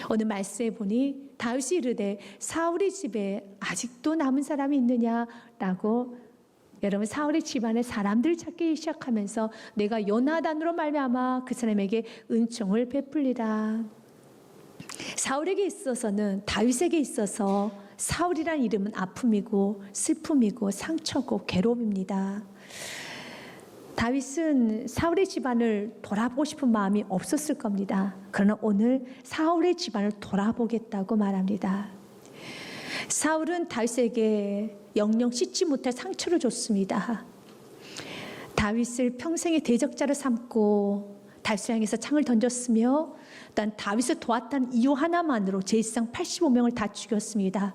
오늘 말씀에 보니 다윗이 이르되 사울의 집에 아직도 남은 사람이 있느냐라고, 여러분 사울의 집안에 사람들을 찾기 시작하면서 내가 요나단으로 말미암아 그 사람에게 은총을 베풀리라. 사울에게 있어서는, 다윗에게 있어서 사울이란 이름은 아픔이고 슬픔이고 상처고 괴로움입니다. 다윗은 사울의 집안을 돌아보고 싶은 마음이 없었을 겁니다. 그러나 오늘 사울의 집안을 돌아보겠다고 말합니다. 사울은 다윗에게 영영 씻지 못할 상처를 줬습니다. 다윗을 평생의 대적자로 삼고 다윗을 향해서 창을 던졌으며, 단 다윗을 도왔다는 이유 하나만으로 제사장 85명을 다 죽였습니다.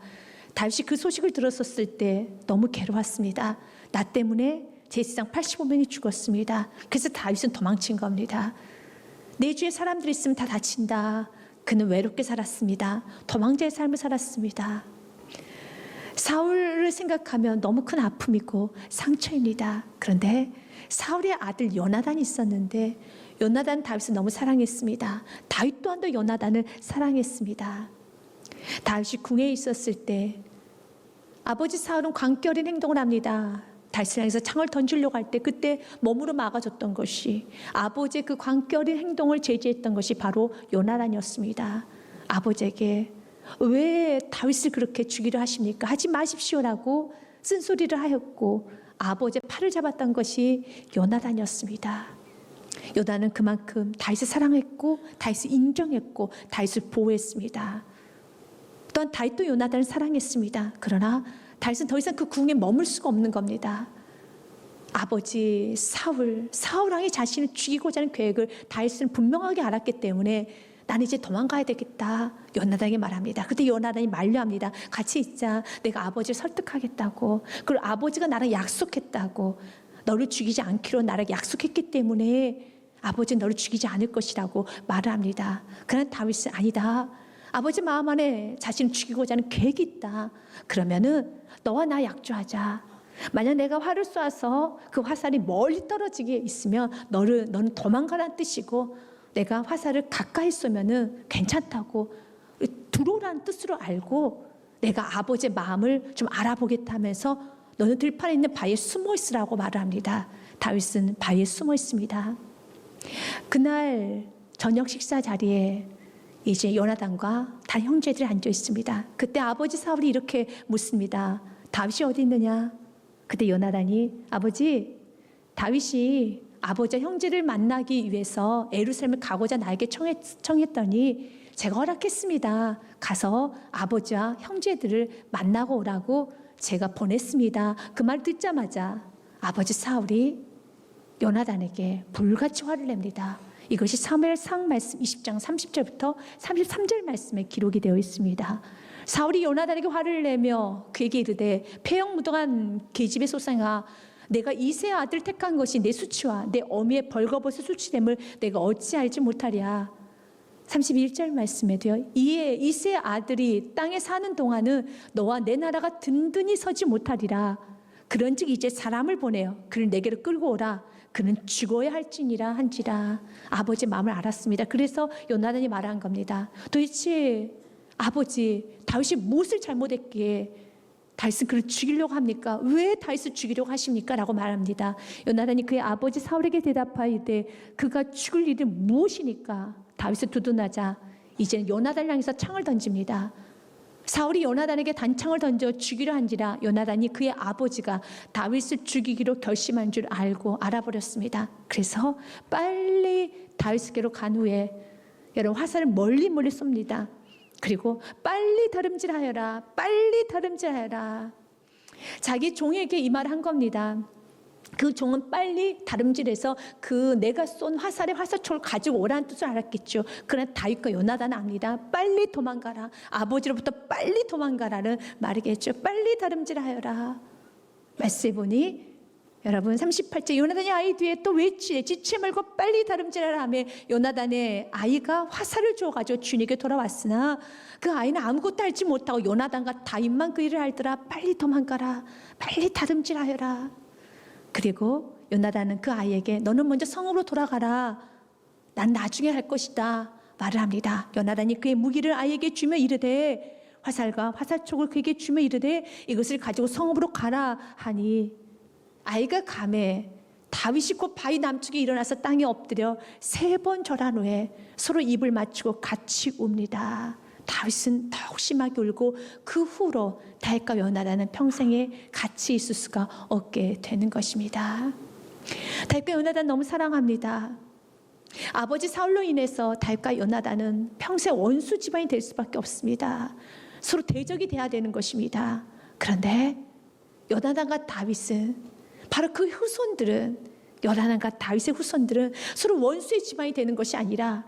다윗이 그 소식을 들었을 때 너무 괴로웠습니다. 나 때문에 제사장 85명이 죽었습니다. 그래서 다윗은 도망친 겁니다. 내 주위에 사람들이 있으면 다 다친다. 그는 외롭게 살았습니다. 도망자의 삶을 살았습니다. 사울을 생각하면 너무 큰 아픔이고 상처입니다. 그런데 사울의 아들 요나단이 있었는데, 요나단 다윗을 너무 사랑했습니다. 다윗 또한도 요나단을 사랑했습니다. 다윗이 궁에 있었을 때 아버지 사울은 광기 어린 행동을 합니다. 다윗을 향해서 창을 던지려고 할 때 그때 몸으로 막아줬던 것이, 아버지의 그 광기 어린 행동을 제지했던 것이 바로 요나단이었습니다. 아버지에게 왜 다윗을 그렇게 죽이려 하십니까? 하지 마십시오라고 쓴소리를 하였고, 아버지의 팔을 잡았던 것이 요나단이었습니다. 요나단은 그만큼 다윗을 사랑했고 다윗을 인정했고 다윗을 보호했습니다. 또한 다윗도 요나단을 사랑했습니다. 그러나 다윗은 더 이상 그 궁에 머물 수가 없는 겁니다. 아버지 사울 왕이 자신을 죽이고자 하는 계획을 다윗은 분명하게 알았기 때문에 나는 이제 도망가야 되겠다, 요나단에게 말합니다. 그때 요나단이 만류합니다. 같이 있자. 내가 아버지를 설득하겠다고. 그리고 아버지가 나랑 약속했다고. 너를 죽이지 않기로 나랑 약속했기 때문에 아버지는 너를 죽이지 않을 것이라고 말을 합니다. 그러나 다윗은 아니다. 아버지 마음 안에 자신을 죽이고자 하는 계획이 있다. 그러면은 너와 나 약조하자. 만약 내가 활을 쏘아서 그 화살이 멀리 떨어지게 있으면 너는 도망가라는 뜻이고, 내가 화살을 가까이 쏘면은 괜찮다고, 들어오라는 뜻으로 알고 내가 아버지의 마음을 좀 알아보겠다 하면서 너는 들판에 있는 바위에 숨어 있으라고 말을 합니다. 다윗은 바위에 숨어 있습니다. 그날 저녁 식사 자리에 이제 요나단과 다 형제들이 앉아 있습니다. 그때 아버지 사울이 이렇게 묻습니다. 다윗이 어디 있느냐? 그때 요나단이, 아버지, 다윗이 아버지와 형제를 만나기 위해서 예루살렘을 가고자 나에게 청했더니 제가 허락했습니다. 가서 아버지와 형제들을 만나고 오라고 제가 보냈습니다. 그 말 듣자마자 아버지 사울이 요나단에게 불같이 화를 냅니다. 이것이 사무엘상 말씀 20장 30절부터 33절 말씀에 기록이 되어 있습니다. 사울이 요나단에게 화를 내며 그에게 이르되 폐역무동한 계집의 소생아, 내가 이새의 아들 택한 것이 내 수치와 내 어미의 벌거벗의 수치됨을 내가 어찌 알지 못하랴. 31절 말씀에도요, 이에 이새의 아들이 땅에 사는 동안은 너와 내 나라가 든든히 서지 못하리라. 그런즉 이제 사람을 보내어 그를 내게로 끌고 오라. 그는 죽어야 할지니라 한지라. 아버지의 마음을 알았습니다. 그래서 요나단이 말한 겁니다. 도대체 아버지, 다윗이 무엇을 잘못했기에 다윗은 그를 죽이려고 합니까? 왜 다윗을 죽이려고 하십니까? 라고 말합니다. 요나단이 그의 아버지 사울에게 대답하이되 그가 죽을 일이 무엇이니까? 다윗을 두둔하자 이제는 요나단을 향해서 창을 던집니다. 사울이 요나단에게 단창을 던져 죽이려 한지라 요나단이 그의 아버지가 다윗을 죽이기로 결심한 줄 알고 알아버렸습니다. 그래서 빨리 다윗에게로 간 후에 여러분 화살을 멀리 쏩니다. 그리고 빨리 다름질하여라, 빨리 다름질하여라. 자기 종에게 이 말을 한 겁니다. 그 종은 빨리 다름질해서 그 내가 쏜 화살의 화살촉을 가지고 오라는 뜻을 알았겠죠. 그러나 다윗과 요나단은 압니다. 빨리 도망가라, 아버지로부터 빨리 도망가라는 말이겠죠. 빨리 다름질하여라. 말씀해 보니 여러분 38절 요나단이 아이 뒤에 또 외치에 지체 말고 빨리 다름질하라 하며 요나단의 아이가 화살을 주어가지고 주님에게 돌아왔으나 그 아이는 아무것도 알지 못하고 요나단과 다윗만 그 일을 알더라. 빨리 도망가라, 빨리 다름질하여라. 그리고 요나단은 그 아이에게 너는 먼저 성읍으로 돌아가라, 난 나중에 할 것이다 말을 합니다. 요나단이 그의 무기를 아이에게 주며 이르되 화살과 화살촉을 그에게 주며 이르되 이것을 가지고 성읍으로 가라 하니 아이가 감에 다윗이 곧 바위 남쪽에 일어나서 땅에 엎드려 3번 절한 후에 서로 입을 맞추고 같이 웁니다. 다윗은 더욱 심하게 울고 그 후로 다윗과 요나단은 평생에 같이 있을 수가 없게 되는 것입니다. 다윗과 요나단 너무 사랑합니다. 아버지 사울로 인해서 다윗과 요나단은 평생 원수 집안이 될 수밖에 없습니다. 서로 대적이 돼야 되는 것입니다. 그런데 요나단과 다윗은 바로 그 후손들은 요나단과 다윗의 후손들은 서로 원수의 집안이 되는 것이 아니라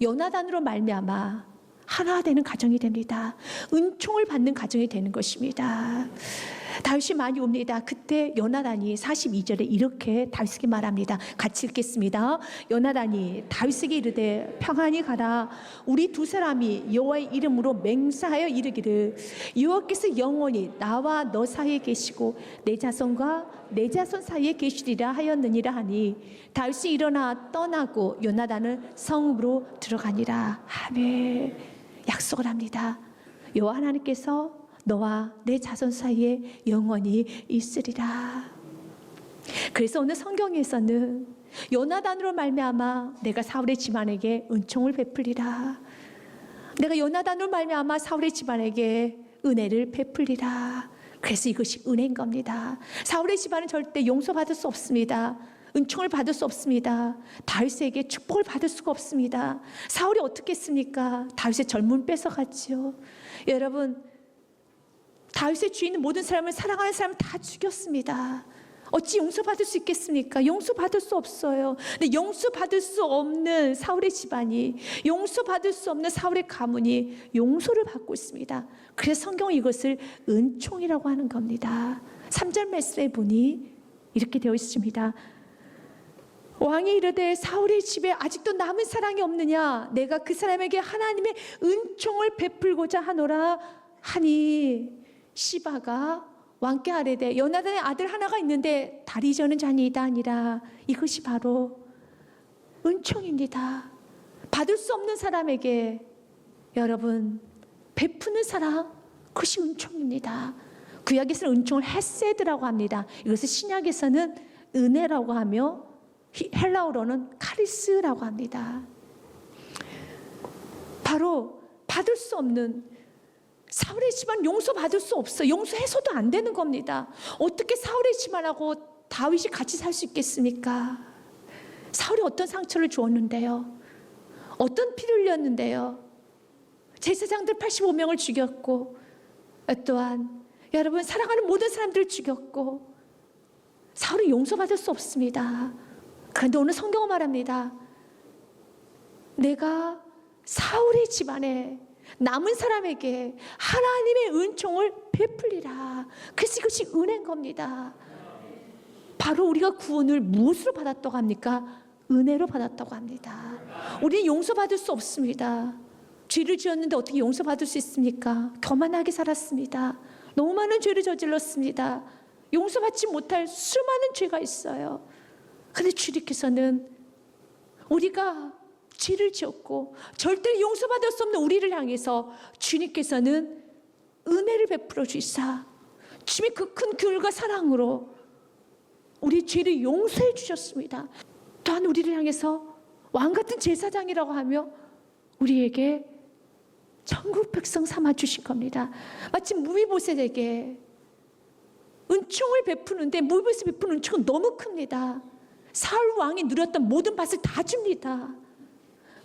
요나단으로 말미암아 하나 되는 가정이 됩니다. 은총을 받는 가정이 되는 것입니다. 다윗이 많이 옵니다. 그때 요나단이 42절에 이렇게 다윗에게 말합니다. 같이 읽겠습니다. 요나단이 다윗에게 이르되 평안히 가라. 우리 두 사람이 여호와의 이름으로 맹세하여 이르기를 여호와께서 영원히 나와 너 사이에 계시고 내 자손과 내 자손 사이에 계시리라 하였느니라 하니 다윗이 일어나 떠나고 요나단은 성읍으로 들어가니라. 아멘. 약속을 합니다. 여호와 하나님께서 너와 내 자손 사이에 영원히 있으리라. 그래서 오늘 성경에서는 요나단으로 말미암아 내가 사울의 집안에게 은총을 베풀리라. 내가 요나단으로 말미암아 사울의 집안에게 은혜를 베풀리라. 그래서 이것이 은혜인 겁니다. 사울의 집안은 절대 용서받을 수 없습니다. 은총을 받을 수 없습니다. 다윗에게 축복을 받을 수가 없습니다. 사울이 어떻게 했습니까? 다윗의 젊음을 뺏어갔지요. 여러분, 다윗의 주인은 모든 사람을 사랑하는 사람을 다 죽였습니다. 어찌 용서받을 수 있겠습니까? 용서받을 수 없어요. 근데 용서받을 수 없는 사울의 집안이, 용서받을 수 없는 사울의 가문이 용서를 받고 있습니다. 그래서 성경은 이것을 은총이라고 하는 겁니다. 3절 말씀에 보니 이렇게 되어 있습니다. 왕이 이르되 사울의 집에 아직도 남은 사랑이 없느냐? 내가 그 사람에게 하나님의 은총을 베풀고자 하노라 하니 시바가 왕께 아뢰되 요나단의 아들 하나가 있는데 다리 저는 자니이다 아니라. 이것이 바로 은총입니다. 받을 수 없는 사람에게 여러분 베푸는 사랑, 그것이 은총입니다. 구약에서는 은총을 헤세드라고 합니다. 이것을 신약에서는 은혜라고 하며 헬라어로는 카리스라고 합니다. 바로 받을 수 없는, 사울의 집안 용서받을 수 없어요. 용서해서도 안 되는 겁니다. 어떻게 사울의 집안하고 다윗이 같이 살 수 있겠습니까? 사울이 어떤 상처를 주었는데요? 어떤 피를 흘렸는데요? 제사장들 85명을 죽였고, 또한 여러분 사랑하는 모든 사람들을 죽였고, 사울이 용서받을 수 없습니다. 그런데 오늘 성경은 말합니다. 내가 사울의 집안에 남은 사람에게 하나님의 은총을 베풀리라. 그래서 이것이 은혜인 겁니다. 바로 우리가 구원을 무엇으로 받았다고 합니까? 은혜로 받았다고 합니다. 우리는 용서받을 수 없습니다. 죄를 지었는데 어떻게 용서받을 수 있습니까? 교만하게 살았습니다. 너무 많은 죄를 저질렀습니다. 용서받지 못할 수많은 죄가 있어요. 그런데 주님께서는 우리가 죄를 지었고 절대 용서받을 수 없는 우리를 향해서 주님께서는 은혜를 베풀어 주시사 주님의 그 큰 교율과 사랑으로 우리 죄를 용서해 주셨습니다. 또한 우리를 향해서 왕같은 제사장이라고 하며 우리에게 천국 백성 삼아 주신 겁니다. 마치 무비보셋에게 은총을 베푸는데 무비보셋 베푸는 은총은 너무 큽니다. 사울 왕이 누렸던 모든 밭을 다 줍니다.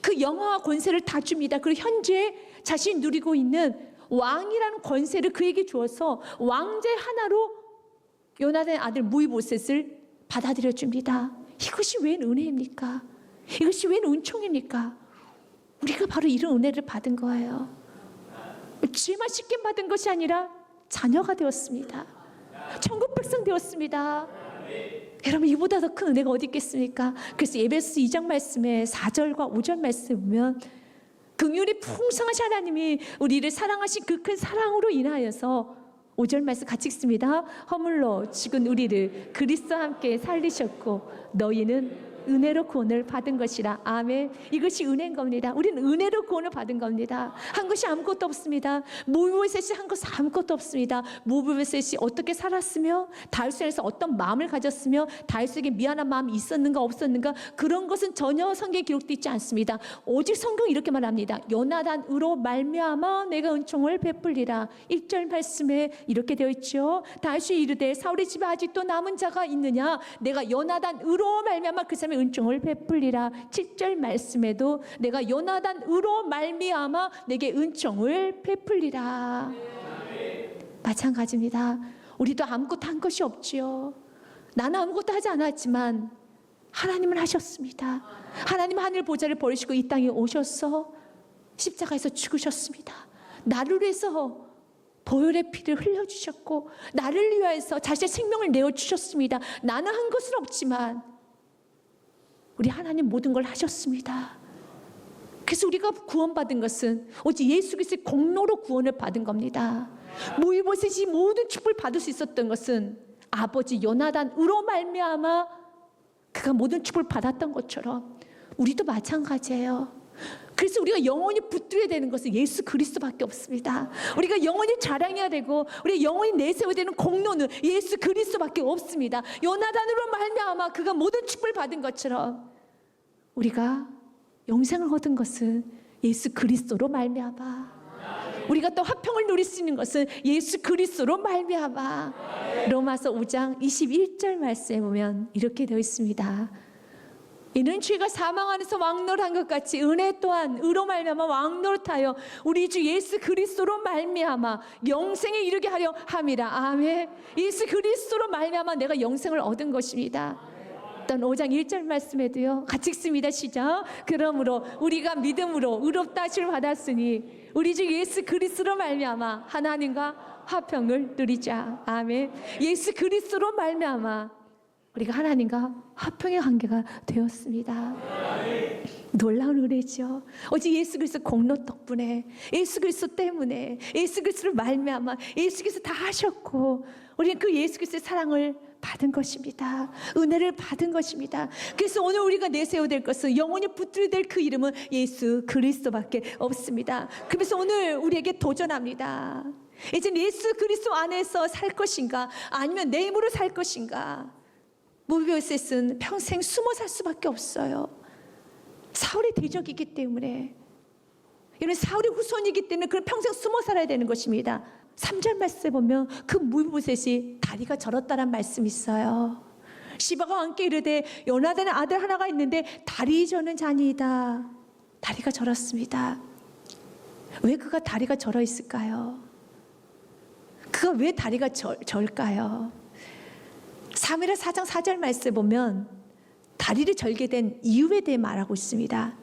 그 영화와 권세를 다 줍니다. 그리고 현재 자신이 누리고 있는 왕이라는 권세를 그에게 주어서 왕제 하나로 요나단의 아들 무비보셋을 받아들여 줍니다. 이것이 웬 은혜입니까? 이것이 웬 은총입니까? 우리가 바로 이런 은혜를 받은 거예요. 죄만 씻김 받은 것이 아니라 자녀가 되었습니다. 천국 백성 되었습니다. 여러분, 이보다 더 큰 은혜가 어디 있겠습니까? 그래서 에베소 2장 말씀에 4절과 5절 말씀을 보면 긍휼이 풍성하신 하나님이 우리를 사랑하신 그 큰 사랑으로 인하여서 5절 말씀 같이 읽습니다. 허물로 죽은 우리를 그리스도와 함께 살리셨고 너희는 은혜로 구원을 받은 것이라. 아멘. 이것이 은혜인 겁니다. 우리는 은혜로 구원을 받은 겁니다. 한 것이 아무것도 없습니다. 모브셋이 한 것은 아무것도 없습니다. 모브셋이 어떻게 살았으며 다윗에서 어떤 마음을 가졌으며 다윗에게 미안한 마음이 있었는가 없었는가, 그런 것은 전혀 성경에 기록되어 있지 않습니다. 오직 성경이 이렇게 말합니다. 요나단으로 말미암아 내가 은총을 베풀리라. 1절 말씀에 이렇게 되어 있죠. 다윗이 이르되 사울의 집에 아직도 남은 자가 있느냐, 내가 요나단으로 말미암아 그 사람의 은총을 베풀리라. 7절 말씀에도 내가 요나단으로 말미암아 내게 은총을 베풀리라. 마찬가지입니다. 우리도 아무것도 한 것이 없지요. 나는 아무것도 하지 않았지만 하나님은 하셨습니다. 하나님 하늘 보좌를 버리시고 이 땅에 오셔서 십자가에서 죽으셨습니다. 나를 위해서 보혈의 피를 흘려주셨고 나를 위하여서 자신의 생명을 내어주셨습니다. 나는 한 것은 없지만 우리 하나님 모든 걸 하셨습니다. 그래서 우리가 구원받은 것은 오직 예수 그리스도의 공로로 구원을 받은 겁니다. 모이보셋이 모든 축복을 받을 수 있었던 것은 아버지 요나단으로 말미암아 그가 모든 축복을 받았던 것처럼 우리도 마찬가지예요. 그래서 우리가 영원히 붙들어야 되는 것은 예수 그리스도밖에 없습니다. 우리가 영원히 자랑해야 되고 우리가 영원히 내세워야 되는 공로는 예수 그리스도밖에 없습니다. 요나단으로 말미암아 그가 모든 축복을 받은 것처럼 우리가 영생을 얻은 것은 예수 그리스도로 말미암아, 우리가 또 화평을 누릴 수 있는 것은 예수 그리스도로 말미암아. 로마서 5장 21절 말씀에 보면 이렇게 되어 있습니다. 이는 죄가 사망 안에서 왕노릇한 것 같이 은혜 또한 의로 말미암아 왕노릇하여 우리 주 예수 그리스도로 말미암아 영생에 이르게 하려 함이라. 아멘. 예수 그리스도로 말미암아 내가 영생을 얻은 것입니다. 일단 5장 1절 말씀에도요, 같이 읽습니다. 시작. 그러므로 우리가 믿음으로 의롭다 하심을 받았으니 우리 주 예수 그리스도로 말미암아 하나님과 화평을 누리자. 아멘. 예수 그리스도로 말미암아 우리가 하나님과 화평의 관계가 되었습니다. 놀라운 은혜죠. 오직 예수 그리스도 공로 덕분에, 예수 그리스도 때문에, 예수 그리스도를 말미암아 예수 그리스도 다 하셨고 우리는 그 예수 그리스도의 사랑을 받은 것입니다. 은혜를 받은 것입니다. 그래서 오늘 우리가 내세워야 될 것은 영원히 붙들어야 될 그 이름은 예수 그리스도밖에 없습니다. 그래서 오늘 우리에게 도전합니다. 이제 예수 그리스도 안에서 살 것인가 아니면 내 힘으로 살 것인가. 모비보셋은 평생 숨어 살 수밖에 없어요. 사울의 대적이기 때문에, 이런 사울의 후손이기 때문에 그런 평생 숨어 살아야 되는 것입니다. 3절 말씀에 보면 그 모비보셋이 다리가 저렸다는 말씀이 있어요. 시바가 왕께 이르되 요나단의 아들 하나가 있는데 다리 저는 자니이다. 다리가 저렸습니다. 왜 그가 다리가 저러 있을까요? 그가 왜 다리가 절까요? 사무엘하 4장 4절 말씀에 보면 다리를 절게 된 이유에 대해 말하고 있습니다.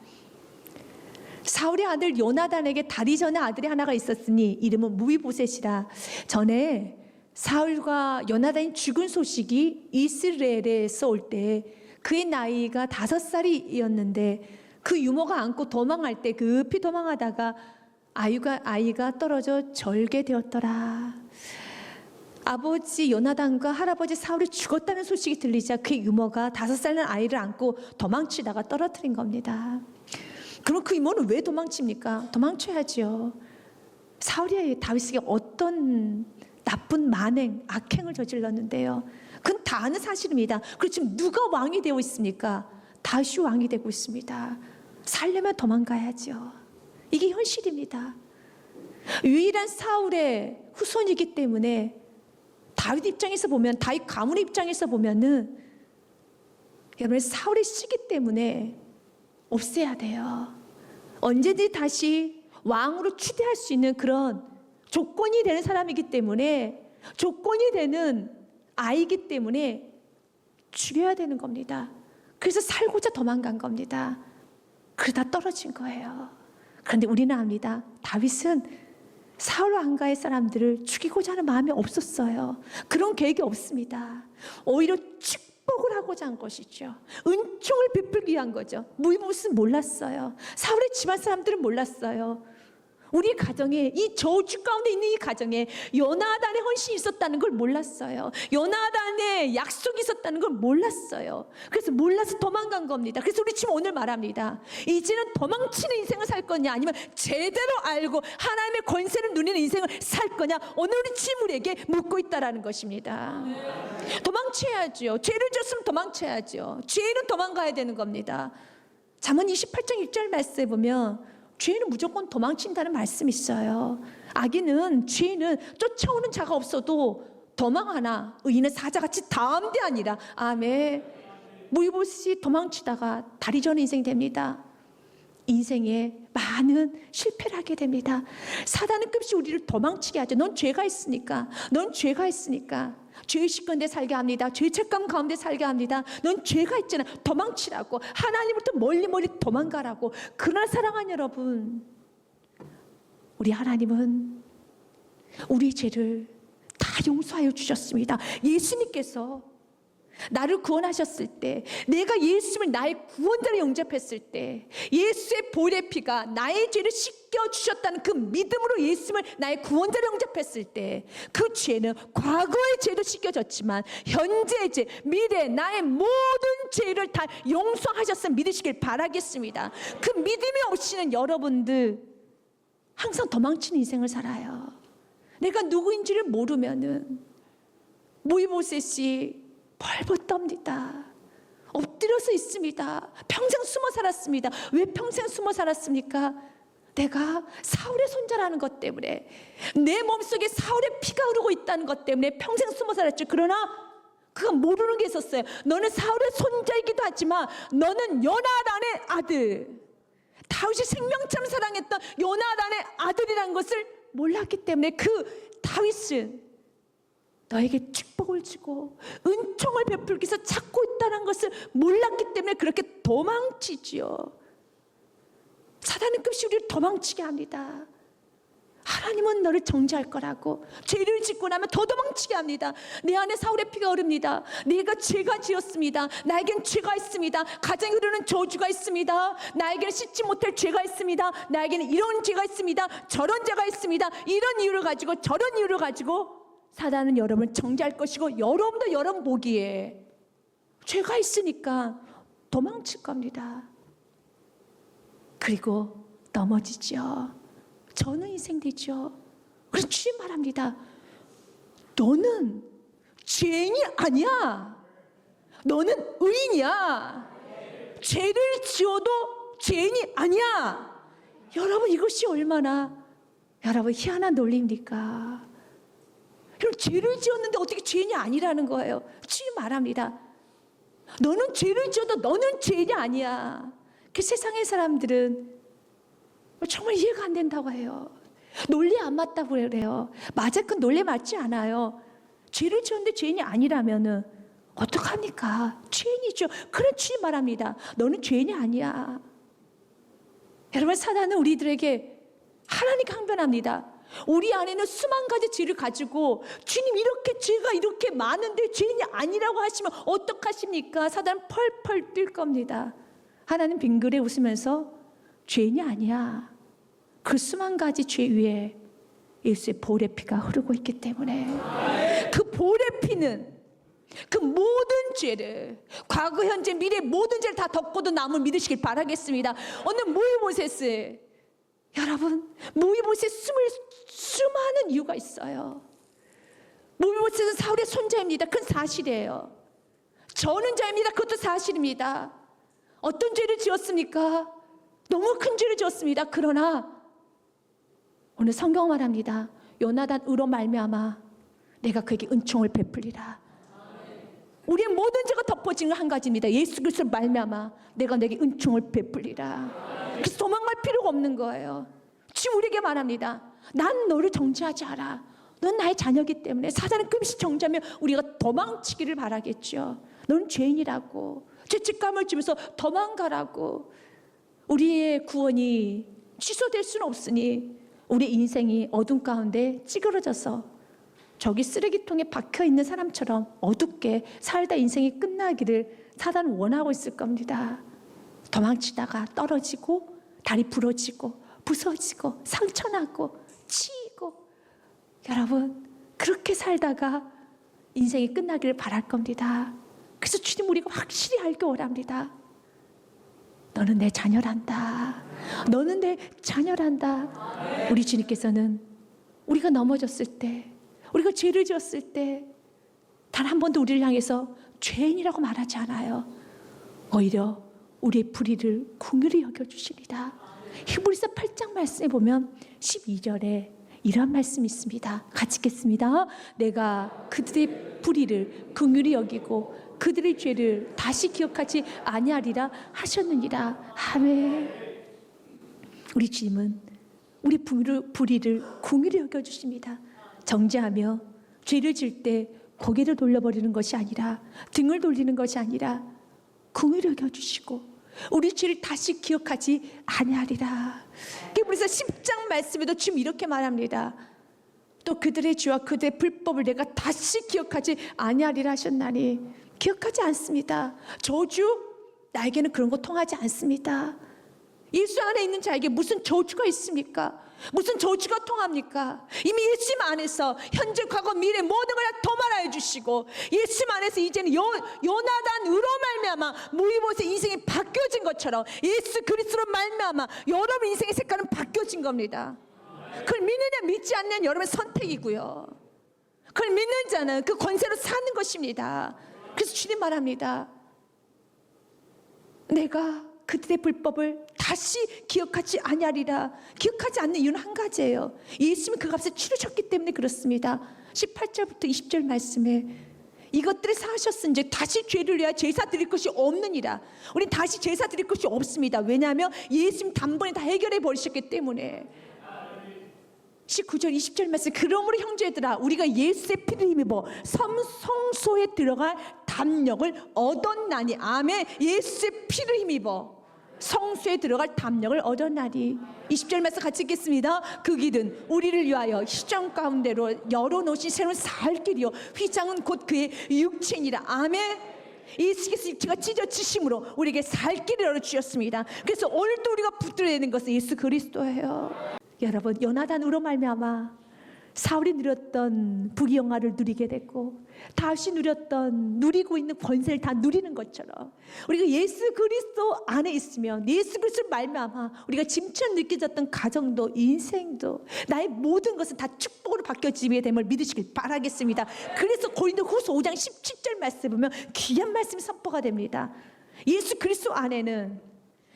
사울의 아들 요나단에게 다리 저는 아들이 하나가 있었으니 이름은 무비보셋이라. 전에 사울과 요나단이 죽은 소식이 이스라엘에서 올 때 그의 나이가 5살이었는데 그 유모가 안고 도망할 때 급히 도망하다가 아이가 떨어져 절게 되었더라. 아버지 요나단과 할아버지 사울이 죽었다는 소식이 들리자 그의 유모가 5살 난 아이를 안고 도망치다가 떨어뜨린 겁니다. 그럼 그 이모는 왜 도망칩니까? 도망쳐야죠. 사울이 다윗에게 어떤 나쁜 만행, 악행을 저질렀는데요. 그건 다 아는 사실입니다. 그리고 지금 누가 왕이 되고 있습니까? 다윗이 왕이 되고 있습니다. 살려면 도망가야죠. 이게 현실입니다. 유일한 사울의 후손이기 때문에 다윗 입장에서 보면, 다윗 가문의 입장에서 보면은 여러분 사울의 시기 때문에 없애야 돼요. 언제든지 다시 왕으로 추대할 수 있는 그런 조건이 되는 사람이기 때문에, 조건이 되는 아이기 때문에 죽여야 되는 겁니다. 그래서 살고자 도망간 겁니다. 그러다 떨어진 거예요. 그런데 우리는 압니다. 다윗은 사울 왕가의 사람들을 죽이고자 하는 마음이 없었어요. 그런 계획이 없습니다. 오히려 축복을 하고자 한 것이죠. 은총을 베풀기 위한 거죠. 무비보셋은 몰랐어요. 사울의 집안 사람들은 몰랐어요. 우리 가정에, 이 저주 가운데 있는 이 가정에 요나단의 헌신이 있었다는 걸 몰랐어요. 요나단의 약속이 있었다는 걸 몰랐어요. 그래서 몰라서 도망간 겁니다. 그래서 우리 지금 오늘 말합니다. 이제는 도망치는 인생을 살 거냐, 아니면 제대로 알고 하나님의 권세를 누리는 인생을 살 거냐, 오늘 우리 지금 우리에게 묻고 있다라는 것입니다. 도망쳐야죠. 죄를 졌으면 도망쳐야죠. 죄는 도망가야 되는 겁니다. 잠언 28장 1절 말씀에 보면 죄는 무조건 도망친다는 말씀이 있어요. 악인은, 죄는 쫓아오는 자가 없어도 도망하나 의인은 사자같이 담대하니라. 아멘. 무이보시 도망치다가 다리 저는 인생이 됩니다. 인생에 많은 실패를 하게 됩니다. 사단은 끝없이 우리를 도망치게 하죠. 넌 죄가 있으니까, 넌 죄가 있으니까 죄의식 가운데 살게 합니다. 죄책감 가운데 살게 합니다. 넌 죄가 있잖아, 도망치라고, 하나님부터 멀리 도망가라고. 그러나 사랑하는 여러분, 우리 하나님은 우리 죄를 다 용서하여 주셨습니다. 예수님께서 나를 구원하셨을 때, 내가 예수님을 나의 구원자로 영접했을 때, 예수의 보혈의 피가 나의 죄를 씻겨주셨다는 그 믿음으로 예수님을 나의 구원자로 영접했을 때, 그 죄는 과거의 죄도 씻겨졌지만 현재의 죄, 미래 나의 모든 죄를 다 용서하셨음을 믿으시길 바라겠습니다. 그 믿음이 없이는 여러분들 항상 도망치는 인생을 살아요. 내가 누구인지를 모르면은 모이보셋이 벌벌 떱니다. 엎드려서 있습니다. 평생 숨어 살았습니다. 왜 평생 숨어 살았습니까? 내가 사울의 손자라는 것 때문에, 내 몸속에 사울의 피가 흐르고 있다는 것 때문에 평생 숨어 살았죠. 그러나 그가 모르는 게 있었어요. 너는 사울의 손자이기도 하지만 너는 요나단의 아들, 다윗이 생명처럼 사랑했던 요나단의 아들이라는 것을 몰랐기 때문에 그 다윗은 너에게 축복을 주고 은총을 베풀기 위해서 찾고 있다는 것을 몰랐기 때문에 그렇게 도망치지요. 사단은 끝이 우리를 도망치게 합니다. 하나님은 너를 정죄할 거라고. 죄를 짓고 나면 더 도망치게 합니다. 내 안에 사울의 피가 흐릅니다. 내가 죄가 지었습니다. 나에겐 죄가 있습니다. 가정에 흐르는 저주가 있습니다. 나에게는 씻지 못할 죄가 있습니다. 나에게는 이런 죄가 있습니다. 저런 죄가 있습니다. 이런 이유를 가지고 저런 이유를 가지고 사단은 여러분을 정죄할 것이고, 여러분도 여러분 보기에 죄가 있으니까 도망칠 겁니다. 그리고 넘어지죠. 저는 인생되죠. 그래서 주님 말합니다. 너는 죄인이 아니야. 너는 의인이야. 죄를 지어도 죄인이 아니야. 여러분, 이것이 얼마나 여러분 희한한 논리입니까? 여러분, 죄를 지었는데 어떻게 죄인이 아니라는 거예요. 주님 말합니다. 너는 죄를 지어도 너는 죄인이 아니야. 그 세상의 사람들은 정말 이해가 안 된다고 해요. 논리 안 맞다고 그래요. 맞아, 그 논리 맞지 않아요. 죄를 지었는데 죄인이 아니라면은 어떡합니까? 죄인이죠. 그런 주님 말합니다. 너는 죄인이 아니야. 여러분, 사단은 우리들에게 하나님께 항변합니다. 우리 안에는 수만 가지 죄를 가지고 주님, 이렇게 죄가 이렇게 많은데 죄인이 아니라고 하시면 어떡하십니까? 사단은 펄펄 뛸 겁니다. 하나님 빙그레 웃으면서 죄인이 아니야. 그 수만 가지 죄 위에 예수의 보혈의 피가 흐르고 있기 때문에, 그 보혈의 피는 그 모든 죄를, 과거 현재 미래 모든 죄를 다 덮고도 남을 믿으시길 바라겠습니다. 오늘 모이보셋을, 여러분, 모이보셋 수많은 이유가 있어요. 모이보셋은 사울의 손자입니다. 그건 사실이에요. 저는 자입니다. 그것도 사실입니다. 어떤 죄를 지었습니까? 너무 큰 죄를 지었습니다. 그러나 오늘 성경 말합니다. 요나단 의로 말미암아 내가 그에게 은총을 베풀리라. 우리의 모든 죄가 덮어진 건 한 가지입니다. 예수 그리스도를 말미암아 내가 내게 은총을 베풀리라. 그래서 도망갈 필요가 없는 거예요. 지금 우리에게 말합니다. 난 너를 정죄하지 않아. 넌 나의 자녀이기 때문에. 사단은 끊임없이 정죄하면 우리가 도망치기를 바라겠죠. 넌 죄인이라고, 죄책감을 주면서 도망가라고. 우리의 구원이 취소될 수는 없으니 우리 인생이 어둠 가운데 찌그러져서 저기 쓰레기통에 박혀있는 사람처럼 어둡게 살다 인생이 끝나기를 사단은 원하고 있을 겁니다. 도망치다가 떨어지고 다리 부러지고 부서지고 상처나고 치이고, 여러분 그렇게 살다가 인생이 끝나기를 바랄 겁니다. 그래서 주님 우리가 확실히 알기 원합니다. 너는 내 자녀란다. 너는 내 자녀란다. 우리 주님께서는 우리가 넘어졌을 때, 우리가 죄를 지었을 때 단 한 번도 우리를 향해서 죄인이라고 말하지 않아요. 오히려 우리의 불의를 긍휼히 여겨주십니다. 히브리서 8장 말씀에 보면 12절에 이런 말씀이 있습니다. 같이 읽겠습니다. 내가 그들의 불의를 긍휼히 여기고 그들의 죄를 다시 기억하지 아니하리라 하셨느니라. 아멘. 우리 주님은 우리 불의를 긍휼히 여겨주십니다. 정죄하며 죄를 지을 때 고개를 돌려버리는 것이 아니라, 등을 돌리는 것이 아니라 긍휼히 여겨주시고 우리 죄를 다시 기억하지 아니하리라. 그래서 10장 말씀에도 주님 이렇게 말합니다. 또 그들의 죄와 그들의 불법을 내가 다시 기억하지 아니하리라 하셨나니, 기억하지 않습니다. 저주, 나에게는 그런 거 통하지 않습니다. 예수 안에 있는 자에게 무슨 저주가 있습니까? 무슨 저주가 통합니까? 이미 예수님 안에서 현재, 과거, 미래 모든 걸 다 도말하여 주시고, 예수님 안에서 이제는 요나단으로 말미암아 무이봇의 인생이 바뀌어진 것처럼 예수 그리스도로 말미암아 여러분 인생의 색깔은 바뀌어진 겁니다. 그걸 믿느냐 믿지 않느냐 여러분의 선택이고요. 그걸 믿는 자는 그 권세로 사는 것입니다. 그래서 주님 말합니다. 내가 그들의 불법을 다시 기억하지 아니하리라. 기억하지 않는 이유는 한 가지예요. 예수님이 그 값을 치르셨기 때문에 그렇습니다. 18절부터 20절 말씀에 이것들을 사하셨은즉 다시 죄를 위하여 제사 드릴 것이 없느니라. 우린 다시 제사 드릴 것이 없습니다. 왜냐하면 예수님 단번에 다 해결해 버리셨기 때문에. 19절 20절 말씀, 그러므로 형제들아 우리가 예수의 피를 힘입어 성소에 들어갈 담력을 얻었나니. 아멘. 예수의 피를 힘입어 성소에 들어갈 담력을 얻었나니. 20절 말씀 같이 읽겠습니다. 그 길은 우리를 위하여 휘장 가운데로 열어놓으신 새로운 살 길이요 휘장은 곧 그의 육체니라. 아멘. 예수께서 육체가 찢어지심으로 우리에게 살 길을 열어주셨습니다. 그래서 오늘도 우리가 붙들어야 되는 것은 예수 그리스도예요. 여러분, 요나단으로 말미암아 사울이 누렸던 부귀영화를 누리게 됐고, 다시 누리고 있는 권세를 다 누리는 것처럼 우리가 예수 그리스도 안에 있으면, 예수 그리스도를 말미암아 우리가 짐처럼 느껴졌던 가정도 인생도 나의 모든 것은 다 축복으로 바뀌어지게 됨을 믿으시길 바라겠습니다. 그래서 고린도후서 5장 17절 말씀 보면 귀한 말씀이 선포가 됩니다. 예수 그리스도 안에는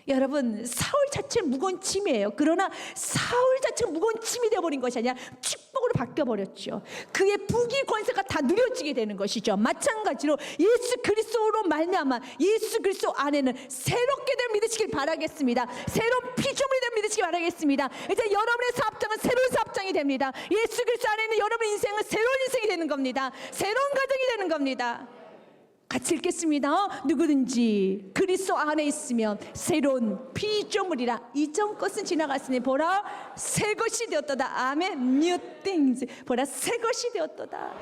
여러분 사울 자체는 무거운 짐이에요. 그러나 사울 자체가 무거운 짐이 되어버린 것이 아니라 축복으로 바뀌어버렸죠. 그의 부귀 권세가 다 누려지게 되는 것이죠. 마찬가지로 예수 그리스도로 말미암아 예수 그리스도 안에는 새롭게 될 믿으시길 바라겠습니다. 새로운 피조물이 될 믿으시길 바라겠습니다. 이제 여러분의 사업장은 새로운 사업장이 됩니다. 예수 그리스도 안에는 여러분의 인생은 새로운 인생이 되는 겁니다. 새로운 가정이 되는 겁니다. 같이 읽겠습니다. 누구든지 그리스도 안에 있으면 새로운 피조물이라. 이전 것은 지나갔으니 보라 새 것이 되었도다. 아멘. New things. 보라 새 것이 되었도다.